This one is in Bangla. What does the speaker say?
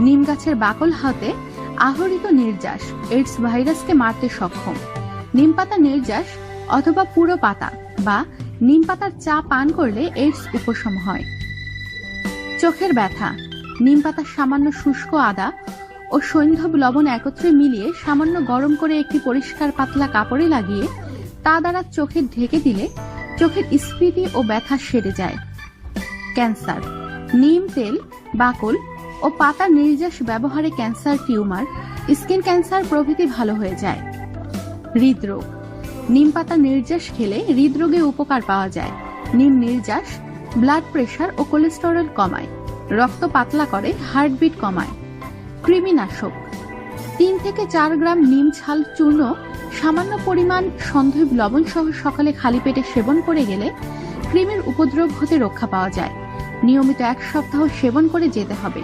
নিম গাছের বাকল হতে আহরিত নির্যাস এইডস ভাইরাসকে মারতে সক্ষম। নিম পাতা নির্যাস অথবা পুরো পাতা বা নিম পাতার চা পান করলে এইডস উপশম হয়। চোখের ব্যথা, নিম পাতার সামান্য শুষ্ক আদা ও সৈন্ধব লবণ একত্রে মিলিয়ে সামান্য গরম করে একটি পরিষ্কার পাতলা কাপড়ে লাগিয়ে তা দ্বারা চোখে ঢেকে দিলে চোখের স্ফীতি ও ব্যথা সেরে যায়। ক্যান্সার, নিম তেল, বাকল ও পাতা নির্যাস ব্যবহারে ক্যান্সার, টিউমার, স্কিন ক্যান্সার প্রভৃতি ভালো হয়ে যায়। হৃদরোগ, নিম পাতা নির্যাস খেলে হৃদরোগে উপকার পাওয়া যায়। নিম নির্যাস ব্লাড প্রেশার ও কোলেস্টেরল কমায়, রক্ত পাতলা করে, হার্টবিট কমায়। কৃমিনাশক, 3 থেকে 4 গ্রাম নিম ছাল চূর্ণ সামান্য পরিমাণ সন্ধব লবণ সহ সকালে খালি পেটে সেবন করে গেলে কৃমির উপদ্রব হতে রক্ষা পাওয়া যায়। নিয়মিত 1 সপ্তাহ সেবন করে যেতে হবে।